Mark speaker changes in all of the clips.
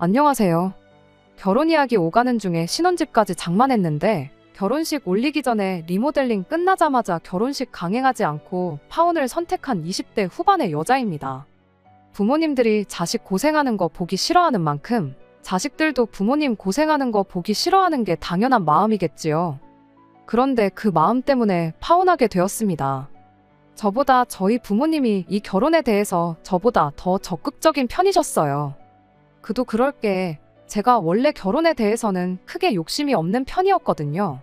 Speaker 1: 안녕하세요. 결혼 이야기 오가는 중에 신혼집까지 장만했는데 결혼식 올리기 전에 리모델링 끝나자마자 결혼식 강행하지 않고 파혼을 선택한 20대 후반의 여자입니다. 부모님들이 자식 고생하는 거 보기 싫어하는 만큼 자식들도 부모님 고생하는 거 보기 싫어하는 게 당연한 마음이겠지요. 그런데 그 마음 때문에 파혼하게 되었습니다. 저보다 저희 부모님이 이 결혼에 대해서 저보다 더 적극적인 편이셨어요. 그도 그럴 게 제가 원래 결혼에 대해서는 크게 욕심이 없는 편이었거든요.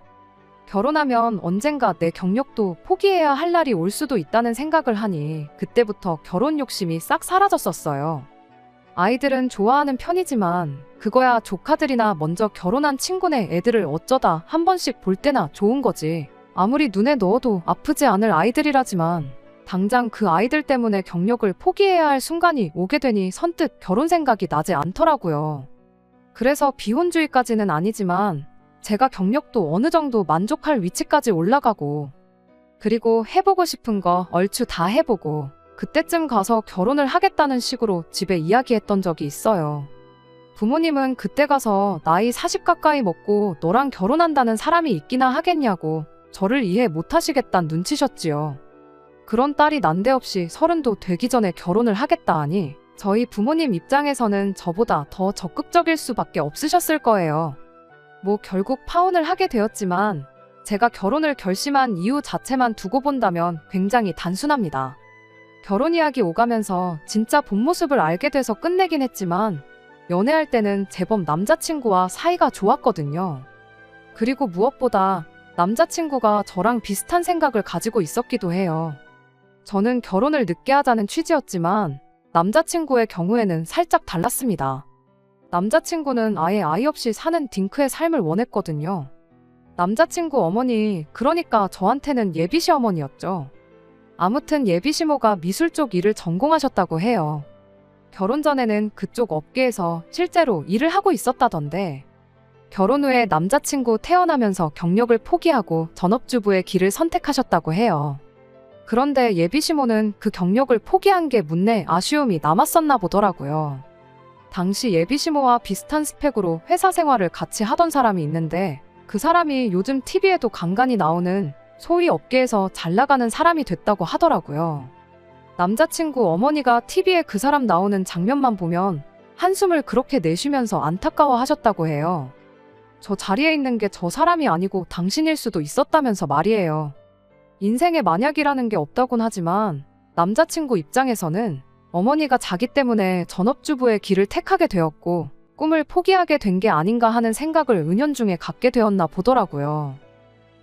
Speaker 1: 결혼하면 언젠가 내 경력도 포기해야 할 날이 올 수도 있다는 생각을 하니 그때부터 결혼 욕심이 싹 사라졌었어요. 아이들은 좋아하는 편이지만 그거야 조카들이나 먼저 결혼한 친구네 애들을 어쩌다 한 번씩 볼 때나 좋은 거지. 아무리 눈에 넣어도 아프지 않을 아이들이라지만 당장 그 아이들 때문에 경력을 포기해야 할 순간이 오게 되니 선뜻 결혼 생각이 나지 않더라고요. 그래서 비혼주의까지는 아니지만 제가 경력도 어느 정도 만족할 위치까지 올라가고 그리고 해보고 싶은 거 얼추 다 해보고 그때쯤 가서 결혼을 하겠다는 식으로 집에 이야기했던 적이 있어요. 부모님은 그때 가서 나이 40 가까이 먹고 너랑 결혼한다는 사람이 있기나 하겠냐고 저를 이해 못하시겠다는 눈치셨지요. 그런 딸이 난데없이 30도 되기 전에 결혼을 하겠다 하니 저희 부모님 입장에서는 저보다 더 적극적일 수밖에 없으셨을 거예요. 뭐 결국 파혼을 하게 되었지만 제가 결혼을 결심한 이유 자체만 두고 본다면 굉장히 단순합니다. 결혼 이야기 오가면서 진짜 본 모습을 알게 돼서 끝내긴 했지만 연애할 때는 제법 남자친구와 사이가 좋았거든요. 그리고 무엇보다 남자친구가 저랑 비슷한 생각을 가지고 있었기도 해요. 저는 결혼을 늦게 하자는 취지였지만 남자친구의 경우에는 살짝 달랐습니다. 남자친구는 아예 아이 없이 사는 딩크의 삶을 원했거든요. 남자친구 어머니, 그러니까 저한테는 예비시어머니였죠. 아무튼 예비시모가 미술 쪽 일을 전공하셨다고 해요. 결혼 전에는 그쪽 업계에서 실제로 일을 하고 있었다던데 결혼 후에 남자친구 태어나면서 경력을 포기하고 전업주부의 길을 선택하셨다고 해요. 그런데 예비시모는 그 경력을 포기한 게 문내 아쉬움이 남았었나 보더라고요. 당시 예비시모와 비슷한 스펙으로 회사 생활을 같이 하던 사람이 있는데 그 사람이 요즘 TV에도 간간히 나오는 소위 업계에서 잘 나가는 사람이 됐다고 하더라고요. 남자친구 어머니가 TV에 그 사람 나오는 장면만 보면 한숨을 그렇게 내쉬면서 안타까워 하셨다고 해요. 저 자리에 있는 게 저 사람이 아니고 당신일 수도 있었다면서 말이에요. 인생에 만약이라는 게 없다곤 하지만 남자친구 입장에서는 어머니가 자기 때문에 전업주부의 길을 택하게 되었고 꿈을 포기하게 된 게 아닌가 하는 생각을 은연중에 갖게 되었나 보더라고요.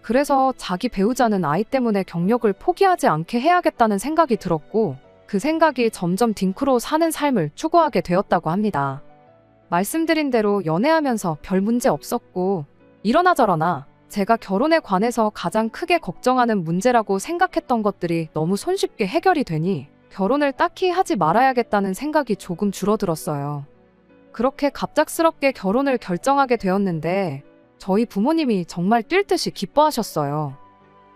Speaker 1: 그래서 자기 배우자는 아이 때문에 경력을 포기하지 않게 해야겠다는 생각이 들었고 그 생각이 점점 딩크로 사는 삶을 추구하게 되었다고 합니다. 말씀드린 대로 연애하면서 별 문제 없었고 이러나 저러나 제가 결혼에 관해서 가장 크게 걱정하는 문제라고 생각했던 것들이 너무 손쉽게 해결이 되니 결혼을 딱히 하지 말아야겠다는 생각이 조금 줄어들었어요. 그렇게 갑작스럽게 결혼을 결정하게 되었는데 저희 부모님이 정말 뛸 듯이 기뻐하셨어요.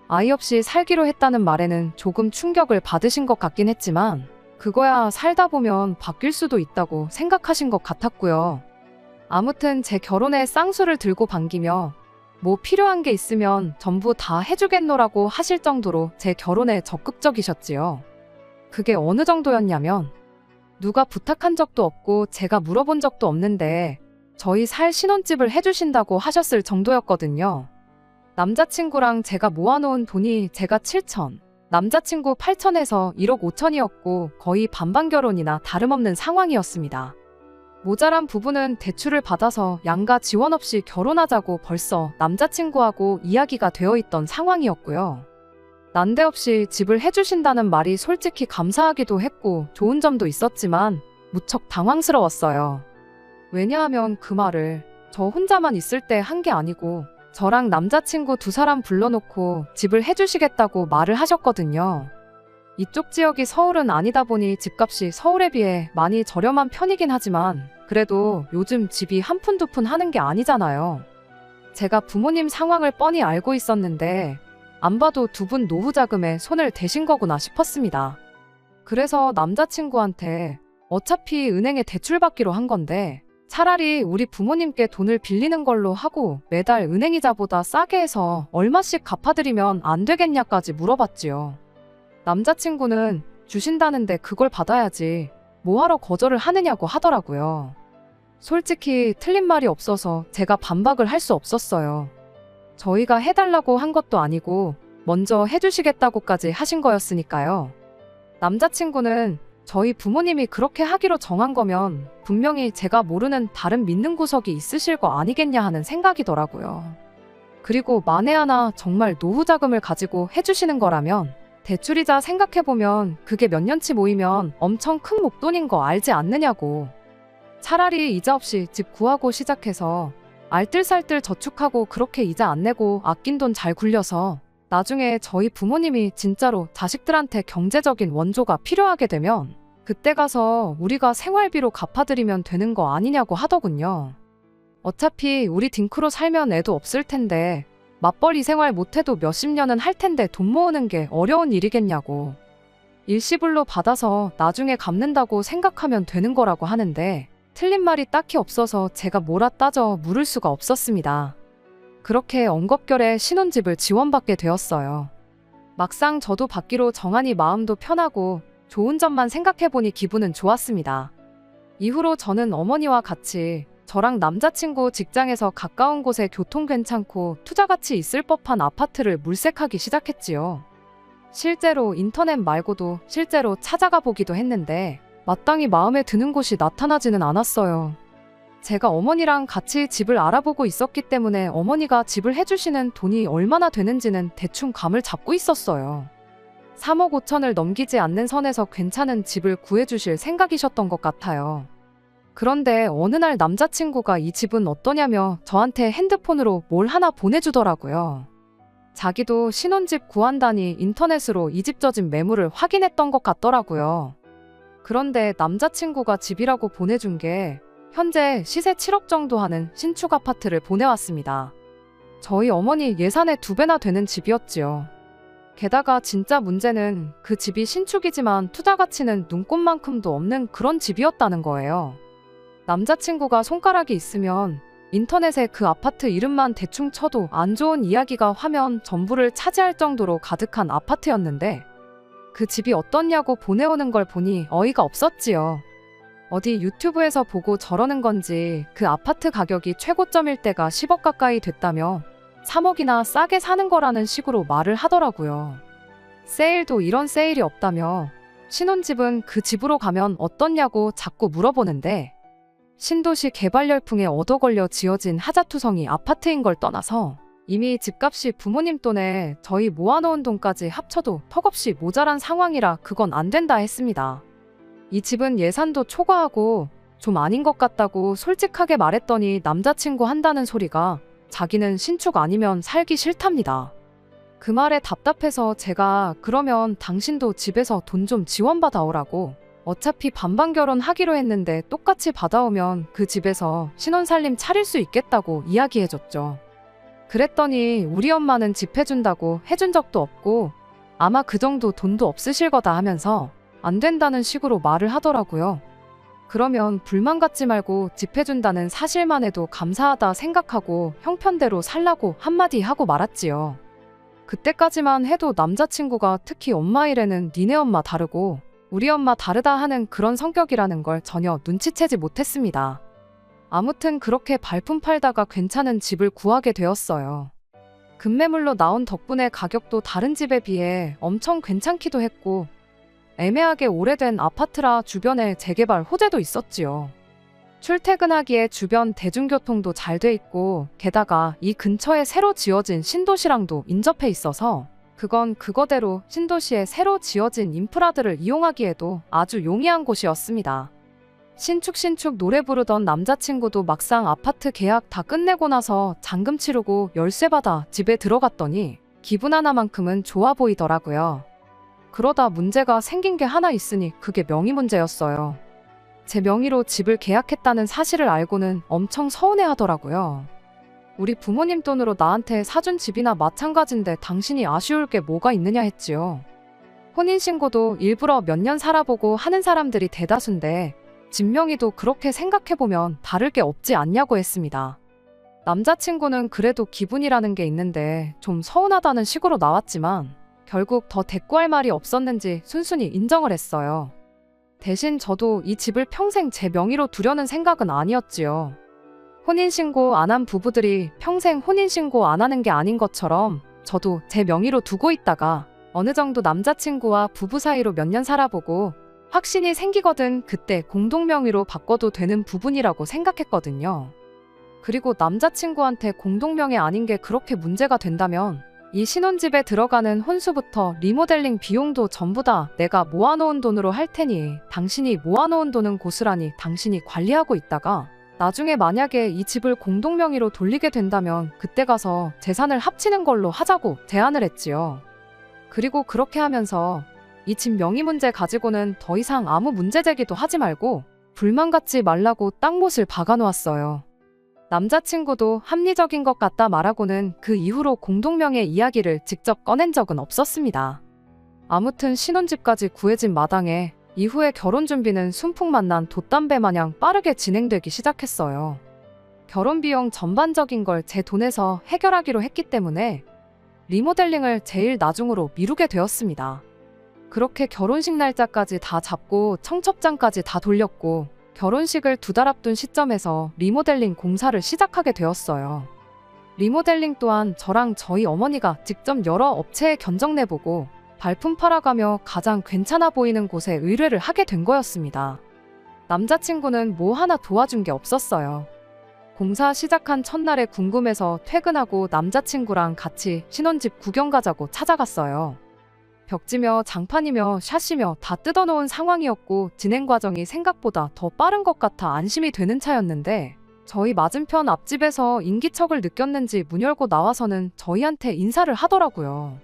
Speaker 1: 아이 없이 살기로 했다는 말에는 조금 충격을 받으신 것 같긴 했지만 그거야 살다 보면 바뀔 수도 있다고 생각하신 것 같았고요. 아무튼 제 결혼에 쌍수를 들고 반기며 뭐 필요한 게 있으면 전부 다 해주겠노라고 하실 정도로 제 결혼에 적극적이셨지요. 그게 어느 정도였냐면 누가 부탁한 적도 없고 제가 물어본 적도 없는데 저희 살 신혼집을 해주신다고 하셨을 정도였거든요. 남자친구랑 제가 모아놓은 돈이 제가 7천, 남자친구 8천에서 1억 5천이었고 거의 반반 결혼이나 다름없는 상황이었습니다. 모자란 부분은 대출을 받아서 양가 지원 없이 결혼하자고 벌써 남자친구하고 이야기가 되어 있던 상황이었고요. 난데없이 집을 해주신다는 말이 솔직히 감사하기도 했고 좋은 점도 있었지만 무척 당황스러웠어요. 왜냐하면 그 말을 저 혼자만 있을 때 한 게 아니고 저랑 남자친구 2사람 불러놓고 집을 해주시겠다고 말을 하셨거든요. 이쪽 지역이 서울은 아니다 보니 집값이 서울에 비해 많이 저렴한 편이긴 하지만 그래도 요즘 집이 한 푼 두 푼 하는 게 아니잖아요. 제가 부모님 상황을 뻔히 알고 있었는데 안 봐도 두 분 노후 자금에 손을 대신 거구나 싶었습니다. 그래서 남자친구한테 어차피 은행에 대출받기로 한 건데 차라리 우리 부모님께 돈을 빌리는 걸로 하고 매달 은행이자보다 싸게 해서 얼마씩 갚아드리면 안 되겠냐까지 물어봤지요. 남자친구는 주신다는데 그걸 받아야지 뭐하러 거절을 하느냐고 하더라고요. 솔직히 틀린 말이 없어서 제가 반박을 할 수 없었어요. 저희가 해달라고 한 것도 아니고 먼저 해주시겠다고까지 하신 거였으니까요. 남자친구는 저희 부모님이 그렇게 하기로 정한 거면 분명히 제가 모르는 다른 믿는 구석이 있으실 거 아니겠냐 하는 생각이더라고요. 그리고 만에 하나 정말 노후 자금을 가지고 해주시는 거라면 대출이자 생각해보면 그게 몇 년치 모이면 엄청 큰 목돈인 거 알지 않느냐고. 차라리 이자 없이 집 구하고 시작해서 알뜰살뜰 저축하고 그렇게 이자 안 내고 아낀 돈 잘 굴려서 나중에 저희 부모님이 진짜로 자식들한테 경제적인 원조가 필요하게 되면 그때 가서 우리가 생활비로 갚아드리면 되는 거 아니냐고 하더군요. 어차피 우리 딩크로 살면 애도 없을 텐데 맞벌이 생활 못해도 몇십 년은 할 텐데 돈 모으는 게 어려운 일이겠냐고. 일시불로 받아서 나중에 갚는다고 생각하면 되는 거라고 하는데 틀린 말이 딱히 없어서 제가 뭐라 따져 물을 수가 없었습니다. 그렇게 엉겁결에 신혼집을 지원받게 되었어요. 막상 저도 받기로 정하니 마음도 편하고 좋은 점만 생각해보니 기분은 좋았습니다. 이후로 저는 어머니와 같이 저랑 남자친구 직장에서 가까운 곳에 교통 괜찮고 투자가치 있을 법한 아파트를 물색하기 시작했지요. 실제로 인터넷 말고도 실제로 찾아가 보기도 했는데 마땅히 마음에 드는 곳이 나타나지는 않았어요. 제가 어머니랑 같이 집을 알아보고 있었기 때문에 어머니가 집을 해주시는 돈이 얼마나 되는지는 대충 감을 잡고 있었어요. 3억 5천을 넘기지 않는 선에서 괜찮은 집을 구해주실 생각이셨던 것 같아요. 그런데 어느 날 남자친구가 이 집은 어떠냐며 저한테 핸드폰으로 뭘 하나 보내주더라고요. 자기도 신혼집 구한다니 인터넷으로 이 집 저 집 매물을 확인했던 것 같더라고요. 그런데 남자친구가 집이라고 보내준 게 현재 시세 7억 정도 하는 신축 아파트를 보내왔습니다. 저희 어머니 예산의 2배나 되는 집이었지요. 게다가 진짜 문제는 그 집이 신축이지만 투자 가치는 눈꼽만큼도 없는 그런 집이었다는 거예요. 남자친구가 손가락이 있으면 인터넷에 그 아파트 이름만 대충 쳐도 안 좋은 이야기가 화면 전부를 차지할 정도로 가득한 아파트였는데 그 집이 어떻냐고 보내오는 걸 보니 어이가 없었지요. 어디 유튜브에서 보고 저러는 건지 그 아파트 가격이 최고점일 때가 10억 가까이 됐다며 3억이나 싸게 사는 거라는 식으로 말을 하더라고요. 세일도 이런 세일이 없다며 신혼집은 그 집으로 가면 어떻냐고 자꾸 물어보는데 신도시 개발 열풍에 얻어걸려 지어진 하자투성이 아파트인 걸 떠나서 이미 집값이 부모님 돈에 저희 모아놓은 돈까지 합쳐도 턱없이 모자란 상황이라 그건 안 된다 했습니다. 이 집은 예산도 초과하고 좀 아닌 것 같다고 솔직하게 말했더니 남자친구 한다는 소리가 자기는 신축 아니면 살기 싫답니다. 그 말에 답답해서 제가 그러면 당신도 집에서 돈 좀 지원받아 오라고 어차피 반반 결혼하기로 했는데 똑같이 받아오면 그 집에서 신혼살림 차릴 수 있겠다고 이야기해줬죠. 그랬더니 우리 엄마는 집 해준다고 해준 적도 없고 아마 그 정도 돈도 없으실 거다 하면서 안 된다는 식으로 말을 하더라고요. 그러면 불만 갖지 말고 집 해준다는 사실만 해도 감사하다 생각하고 형편대로 살라고 한마디 하고 말았지요. 그때까지만 해도 남자친구가 특히 엄마 일에는 니네 엄마 다르고 우리 엄마 다르다 하는 그런 성격이라는 걸 전혀 눈치채지 못했습니다. 아무튼 그렇게 발품 팔다가 괜찮은 집을 구하게 되었어요. 급매물로 나온 덕분에 가격도 다른 집에 비해 엄청 괜찮기도 했고 애매하게 오래된 아파트라 주변에 재개발 호재도 있었지요. 출퇴근하기에 주변 대중교통도 잘 돼 있고 게다가 이 근처에 새로 지어진 신도시랑도 인접해 있어서 그건 그거대로 신도시에 새로 지어진 인프라들을 이용하기에도 아주 용이한 곳이었습니다. 신축 노래 부르던 남자친구도 막상 아파트 계약 다 끝내고 나서 잔금 치르고 열쇠 받아 집에 들어갔더니 기분 하나만큼은 좋아 보이더라고요. 그러다 문제가 생긴 게 하나 있으니 그게 명의 문제였어요. 제 명의로 집을 계약했다는 사실을 알고는 엄청 서운해하더라고요. 우리 부모님 돈으로 나한테 사준 집이나 마찬가지인데 당신이 아쉬울 게 뭐가 있느냐 했지요. 혼인신고도 일부러 몇 년 살아보고 하는 사람들이 대다수인데 진명이도 그렇게 생각해보면 다를 게 없지 않냐고 했습니다. 남자친구는 그래도 기분이라는 게 있는데 좀 서운하다는 식으로 나왔지만 결국 더 대꾸할 말이 없었는지 순순히 인정을 했어요. 대신 저도 이 집을 평생 제 명의로 두려는 생각은 아니었지요. 혼인신고 안 한 부부들이 평생 혼인신고 안 하는 게 아닌 것처럼 저도 제 명의로 두고 있다가 어느 정도 남자친구와 부부 사이로 몇 년 살아보고 확신이 생기거든 그때 공동명의로 바꿔도 되는 부분이라고 생각했거든요. 그리고 남자친구한테 공동명의 아닌 게 그렇게 문제가 된다면 이 신혼집에 들어가는 혼수부터 리모델링 비용도 전부 다 내가 모아놓은 돈으로 할 테니 당신이 모아놓은 돈은 고스란히 당신이 관리하고 있다가 나중에 만약에 이 집을 공동명의로 돌리게 된다면 그때 가서 재산을 합치는 걸로 하자고 제안을 했지요. 그리고 그렇게 하면서 이 집 명의 문제 가지고는 더 이상 아무 문제 제기도 하지 말고 불만 갖지 말라고 딱 못을 박아놓았어요. 남자친구도 합리적인 것 같다 말하고는 그 이후로 공동명의 이야기를 직접 꺼낸 적은 없었습니다. 아무튼 신혼집까지 구해진 마당에 이후에 결혼 준비는 순풍만난 돛담배 마냥 빠르게 진행되기 시작했어요. 결혼 비용 전반적인 걸 제 돈에서 해결하기로 했기 때문에 리모델링을 제일 나중으로 미루게 되었습니다. 그렇게 결혼식 날짜까지 다 잡고 청첩장까지 다 돌렸고 결혼식을 2달 앞둔 시점에서 리모델링 공사를 시작하게 되었어요. 리모델링 또한 저랑 저희 어머니가 직접 여러 업체에 견적 내보고 발품 팔아가며 가장 괜찮아 보이는 곳에 의뢰를 하게 된 거였습니다. 남자친구는 뭐 하나 도와준 게 없었어요. 공사 시작한 첫날에 궁금해서 퇴근하고 남자친구랑 같이 신혼집 구경 가자고 찾아갔어요. 벽지며 장판이며 샷이며 다 뜯어놓은 상황이었고 진행 과정이 생각보다 더 빠른 것 같아 안심이 되는 차였는데 저희 맞은편 앞집에서 인기척을 느꼈는지 문 열고 나와서는 저희한테 인사를 하더라고요.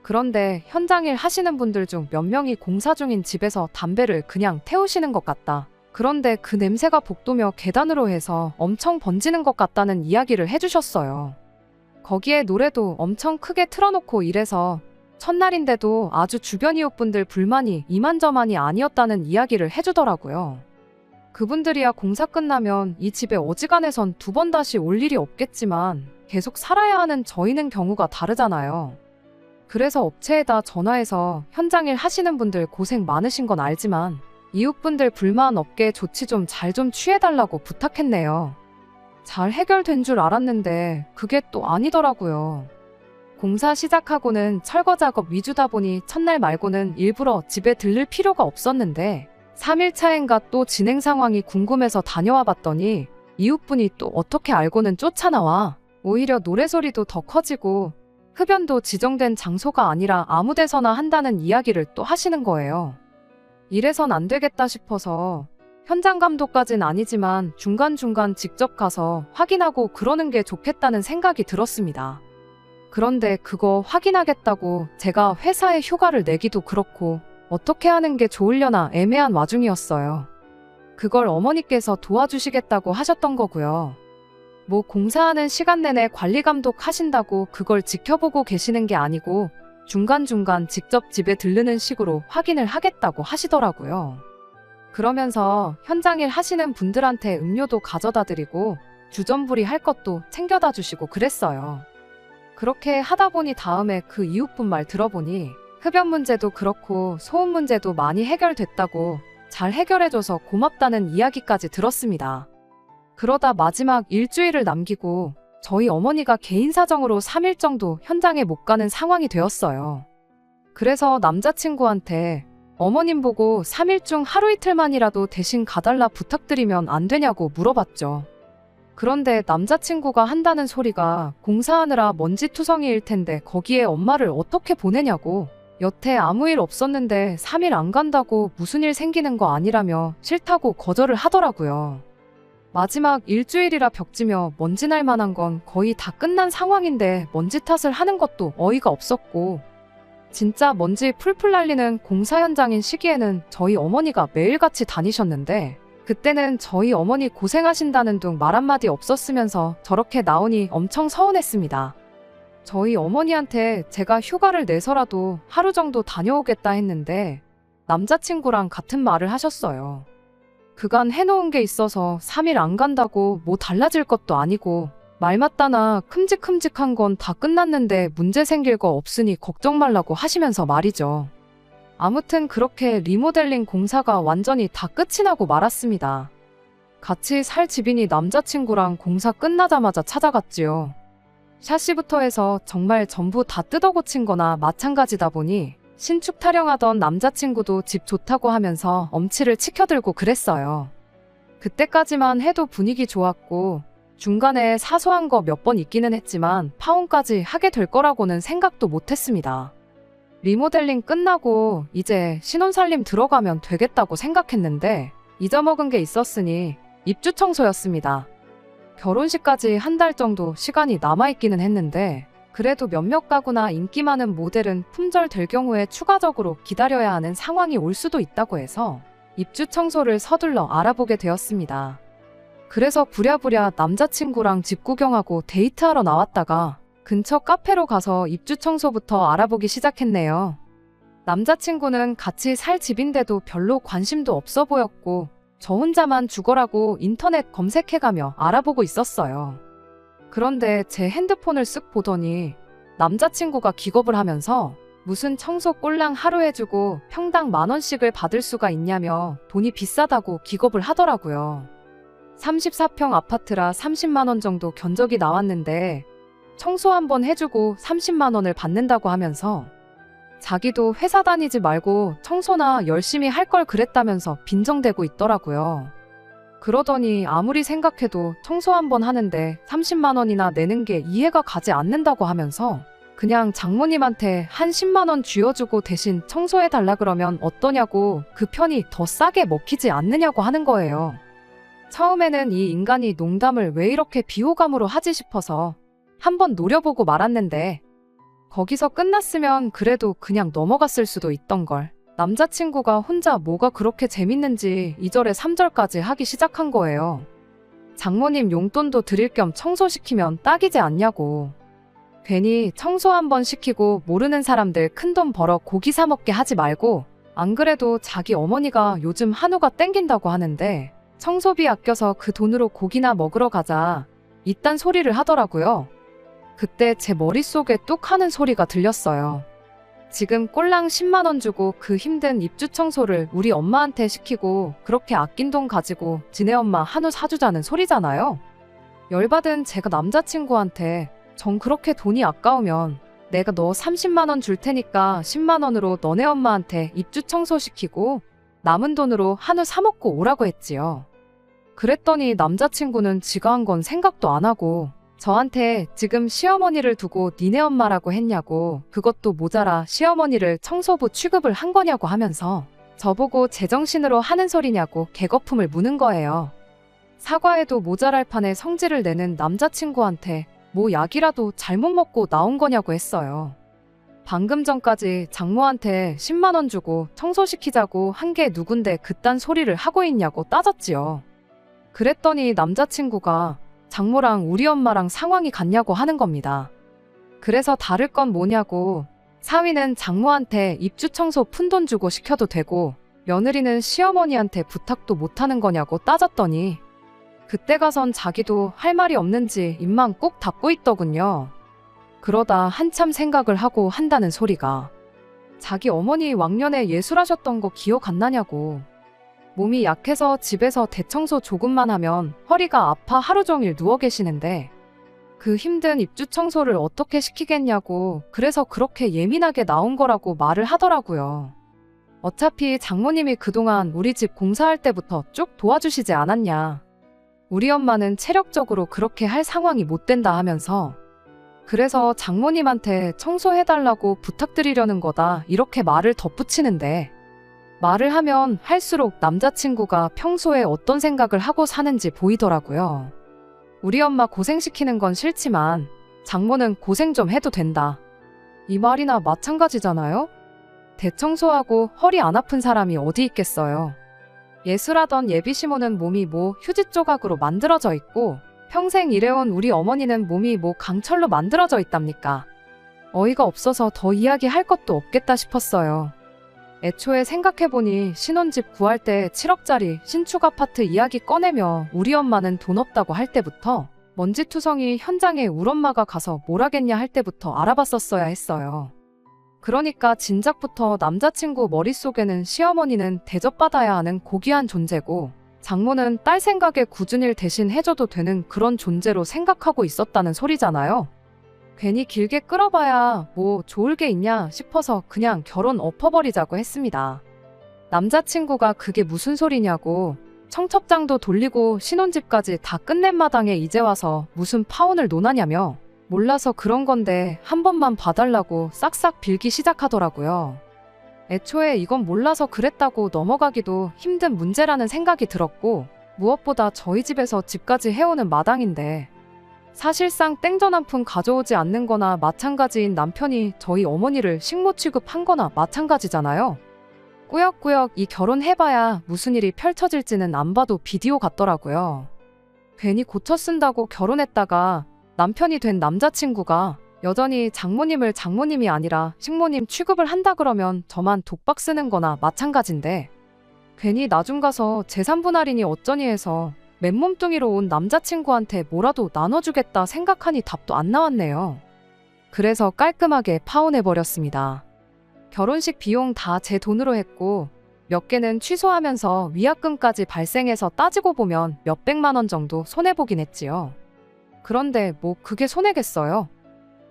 Speaker 1: 그런데 현장일 하시는 분들 중 몇 명이 공사 중인 집에서 담배를 그냥 태우시는 것 같다. 그런데 그 냄새가 복도며 계단으로 해서 엄청 번지는 것 같다는 이야기를 해주셨어요. 거기에 노래도 엄청 크게 틀어놓고 이래서 첫날인데도 아주 주변 이웃분들 불만이 이만저만이 아니었다는 이야기를 해주더라고요. 그분들이야 공사 끝나면 이 집에 어지간해선 2번 다시 올 일이 없겠지만 계속 살아야 하는 저희는 경우가 다르잖아요. 그래서 업체에다 전화해서 현장일 하시는 분들 고생 많으신 건 알지만 이웃분들 불만 없게 조치 좀 잘 좀 취해달라고 부탁했네요. 잘 해결된 줄 알았는데 그게 또 아니더라고요. 공사 시작하고는 철거 작업 위주다 보니 첫날 말고는 일부러 집에 들를 필요가 없었는데 3일 차인가 또 진행 상황이 궁금해서 다녀와 봤더니 이웃분이 또 어떻게 알고는 쫓아나와 오히려 노래소리도 더 커지고 흡연도 지정된 장소가 아니라 아무 데서나 한다는 이야기를 또 하시는 거예요. 이래선 안 되겠다 싶어서 현장 감독까진 아니지만 중간중간 직접 가서 확인하고 그러는 게 좋겠다는 생각이 들었습니다. 그런데 그거 확인하겠다고 제가 회사에 휴가를 내기도 그렇고 어떻게 하는 게 좋으려나 애매한 와중이었어요. 그걸 어머니께서 도와주시겠다고 하셨던 거고요. 뭐 공사하는 시간 내내 관리 감독 하신다고 그걸 지켜보고 계시는 게 아니고 중간중간 직접 집에 들르는 식으로 확인을 하겠다고 하시더라고요. 그러면서 현장일 하시는 분들한테 음료도 가져다 드리고 주전부리 할 것도 챙겨다 주시고 그랬어요. 그렇게 하다 보니 다음에 그 이웃분 말 들어보니 흡연 문제도 그렇고 소음 문제도 많이 해결됐다고 잘 해결해줘서 고맙다는 이야기까지 들었습니다. 그러다 마지막 일주일을 남기고 저희 어머니가 개인 사정으로 3일 정도 현장에 못 가는 상황이 되었어요. 그래서 남자친구한테 어머님 보고 3일 중 하루 이틀만이라도 대신 가달라 부탁드리면 안 되냐고 물어봤죠. 그런데 남자친구가 한다는 소리가 공사하느라 먼지투성이일 텐데 거기에 엄마를 어떻게 보내냐고 여태 아무 일 없었는데 3일 안 간다고 무슨 일 생기는 거 아니라며 싫다고 거절을 하더라고요. 마지막 일주일이라 벽지며 먼지 날 만한 건 거의 다 끝난 상황인데 먼지 탓을 하는 것도 어이가 없었고 진짜 먼지 풀풀 날리는 공사 현장인 시기에는 저희 어머니가 매일같이 다니셨는데 그때는 저희 어머니 고생하신다는 둥 말 한마디 없었으면서 저렇게 나오니 엄청 서운했습니다. 저희 어머니한테 제가 휴가를 내서라도 하루 정도 다녀오겠다 했는데 남자친구랑 같은 말을 하셨어요. 그간 해놓은 게 있어서 3일 안 간다고 뭐 달라질 것도 아니고 말 맞다나 큼직큼직한 건 다 끝났는데 문제 생길 거 없으니 걱정 말라고 하시면서 말이죠. 아무튼 그렇게 리모델링 공사가 완전히 다 끝이 나고 말았습니다. 같이 살 집이니 남자친구랑 공사 끝나자마자 찾아갔지요. 샤시부터 해서 정말 전부 다 뜯어고친 거나 마찬가지다 보니 신축 타령하던 남자친구도 집 좋다고 하면서 엄치를 치켜들고 그랬어요. 그때까지만 해도 분위기 좋았고 중간에 사소한 거 몇 번 있기는 했지만 파혼까지 하게 될 거라고는 생각도 못했습니다. 리모델링 끝나고 이제 신혼살림 들어가면 되겠다고 생각했는데 잊어먹은 게 있었으니 입주 청소였습니다. 결혼식까지 한 달 정도 시간이 남아있기는 했는데 그래도 몇몇 가구나 인기 많은 모델은 품절 될 경우에 추가적으로 기다려야 하는 상황이 올 수도 있다고 해서 입주 청소를 서둘러 알아보게 되었습니다. 그래서 부랴부랴 남자친구랑 집 구경하고 데이트하러 나왔다가 근처 카페로 가서 입주 청소부터 알아보기 시작했네요. 남자친구는 같이 살 집인데도 별로 관심도 없어 보였고 저 혼자만 죽어라고 인터넷 검색해가며 알아보고 있었어요. 그런데 제 핸드폰을 쓱 보더니 남자친구가 기겁을 하면서 무슨 청소 꼴랑 하루 해주고 평당 10,000원씩을 받을 수가 있냐며 돈이 비싸다고 기겁을 하더라고요. 34평 아파트라 30만 원 정도 견적이 나왔는데 청소 한번 해주고 30만 원을 받는다고 하면서 자기도 회사 다니지 말고 청소나 열심히 할 걸 그랬다면서 빈정대고 있더라고요. 그러더니 아무리 생각해도 청소 한번 하는데 30만 원이나 내는 게 이해가 가지 않는다고 하면서 그냥 장모님한테 한 10만 원 쥐어주고 대신 청소해달라 그러면 어떠냐고 그 편이 더 싸게 먹히지 않느냐고 하는 거예요. 처음에는 이 인간이 농담을 왜 이렇게 비호감으로 하지 싶어서 한번 노려보고 말았는데 거기서 끝났으면 그래도 그냥 넘어갔을 수도 있던 걸. 남자친구가 혼자 뭐가 그렇게 재밌는지 2절에 3절까지 하기 시작한 거예요. 장모님 용돈도 드릴 겸 청소시키면 딱이지 않냐고. 괜히 청소 한번 시키고 모르는 사람들 큰돈 벌어 고기 사 먹게 하지 말고 안 그래도 자기 어머니가 요즘 한우가 땡긴다고 하는데 청소비 아껴서 그 돈으로 고기나 먹으러 가자. 이딴 소리를 하더라고요. 그때 제 머릿속에 뚝 하는 소리가 들렸어요. 지금 꼴랑 10만 원 주고 그 힘든 입주 청소를 우리 엄마한테 시키고 그렇게 아낀 돈 가지고 지네 엄마 한우 사주자는 소리잖아요. 열받은 제가 남자친구한테 전 그렇게 돈이 아까우면 내가 너 30만 원 줄 테니까 10만 원으로 너네 엄마한테 입주 청소 시키고 남은 돈으로 한우 사 먹고 오라고 했지요. 그랬더니 남자친구는 지가 한 건 생각도 안 하고 저한테 지금 시어머니를 두고 니네 엄마라고 했냐고 그것도 모자라 시어머니를 청소부 취급을 한 거냐고 하면서 저보고 제정신으로 하는 소리냐고 개거품을 무는 거예요. 사과해도 모자랄 판에 성질을 내는 남자친구한테 뭐 약이라도 잘못 먹고 나온 거냐고 했어요. 방금 전까지 장모한테 10만 원 주고 청소시키자고 한 게 누군데 그딴 소리를 하고 있냐고 따졌지요. 그랬더니 남자친구가 장모랑 우리 엄마랑 상황이 같냐고 하는 겁니다. 그래서 다를 건 뭐냐고 사위는 장모한테 입주 청소 푼돈 주고 시켜도 되고 며느리는 시어머니한테 부탁도 못하는 거냐고 따졌더니 그때 가선 자기도 할 말이 없는지 입만 꾹 닫고 있더군요. 그러다 한참 생각을 하고 한다는 소리가 자기 어머니 왕년에 예술하셨던 거 기억 안 나냐고. 몸이 약해서 집에서 대청소 조금만 하면 허리가 아파 하루 종일 누워 계시는데 그 힘든 입주 청소를 어떻게 시키겠냐고 그래서 그렇게 예민하게 나온 거라고 말을 하더라고요. 어차피 장모님이 그동안 우리 집 공사할 때부터 쭉 도와주시지 않았냐. 우리 엄마는 체력적으로 그렇게 할 상황이 못 된다 하면서 그래서 장모님한테 청소해달라고 부탁드리려는 거다 이렇게 말을 덧붙이는데 말을 하면 할수록 남자친구가 평소에 어떤 생각을 하고 사는지 보이더라고요. 우리 엄마 고생시키는 건 싫지만 장모는 고생 좀 해도 된다. 이 말이나 마찬가지잖아요? 대청소하고 허리 안 아픈 사람이 어디 있겠어요. 예술하던 예비시모는 몸이 뭐 휴지 조각으로 만들어져 있고 평생 일해온 우리 어머니는 몸이 뭐 강철로 만들어져 있답니까? 어이가 없어서 더 이야기할 것도 없겠다 싶었어요. 애초에 생각해보니 신혼집 구할 때 7억짜리 신축 아파트 이야기 꺼내며 우리 엄마는 돈 없다고 할 때부터 먼지투성이 현장에 울 엄마가 가서 뭘 하겠냐 할 때부터 알아봤었어야 했어요. 그러니까 진작부터 남자친구 머릿속에는 시어머니는 대접받아야 하는 고귀한 존재고 장모는 딸 생각에 굳은 일 대신 해줘도 되는 그런 존재로 생각하고 있었다는 소리잖아요. 괜히 길게 끌어봐야 뭐 좋을 게 있냐 싶어서 그냥 결혼 엎어버리자고 했습니다. 남자친구가 그게 무슨 소리냐고 청첩장도 돌리고 신혼집까지 다 끝낸 마당에 이제 와서 무슨 파혼을 논하냐며 몰라서 그런 건데 한 번만 봐달라고 싹싹 빌기 시작하더라고요. 애초에 이건 몰라서 그랬다고 넘어가기도 힘든 문제라는 생각이 들었고 무엇보다 저희 집에서 집까지 해오는 마당인데 사실상 땡전 한 푼 가져오지 않는 거나 마찬가지인 남편이 저희 어머니를 식모 취급한 거나 마찬가지잖아요. 꾸역꾸역 이 결혼해봐야 무슨 일이 펼쳐질지는 안 봐도 비디오 같더라고요. 괜히 고쳐 쓴다고 결혼했다가 남편이 된 남자친구가 여전히 장모님을 장모님이 아니라 식모님 취급을 한다 그러면 저만 독박 쓰는 거나 마찬가지인데 괜히 나중 가서 재산분 할인이 어쩌니 해서 맨몸뚱이로 온 남자친구한테 뭐라도 나눠주겠다 생각하니 답도 안 나왔네요. 그래서 깔끔하게 파혼해버렸습니다. 결혼식 비용 다 제 돈으로 했고 몇 개는 취소하면서 위약금까지 발생해서 따지고 보면 몇백만 원 정도 손해보긴 했지요. 그런데 뭐 그게 손해겠어요?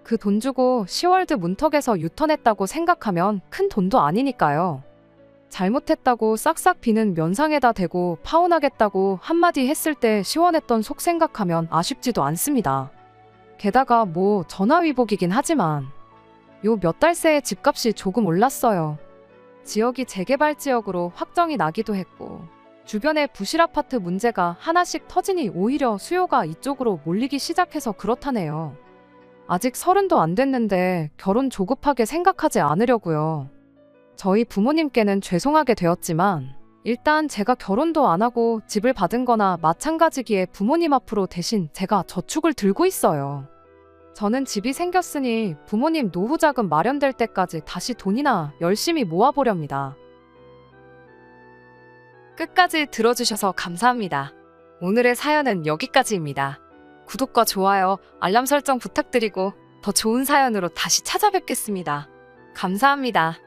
Speaker 1: 그 돈 주고 시월드 문턱에서 유턴했다고 생각하면 큰 돈도 아니니까요. 잘못했다고 싹싹 비는 면상에다 대고 파혼하겠다고 한마디 했을 때 시원했던 속 생각하면 아쉽지도 않습니다. 게다가 뭐 전화위복이긴 하지만 요 몇 달 새에 집값이 조금 올랐어요. 지역이 재개발 지역으로 확정이 나기도 했고 주변에 부실 아파트 문제가 하나씩 터지니 오히려 수요가 이쪽으로 몰리기 시작해서 그렇다네요. 아직 30도 안 됐는데 결혼 조급하게 생각하지 않으려고요. 저희 부모님께는 죄송하게 되었지만 일단 제가 결혼도 안 하고 집을 받은 거나 마찬가지기에 부모님 앞으로 대신 제가 저축을 들고 있어요. 저는 집이 생겼으니 부모님 노후 자금 마련될 때까지 다시 돈이나 열심히 모아보렵니다. 끝까지 들어주셔서 감사합니다. 오늘의 사연은 여기까지입니다. 구독과 좋아요, 알람 설정 부탁드리고 더 좋은 사연으로 다시 찾아뵙겠습니다. 감사합니다.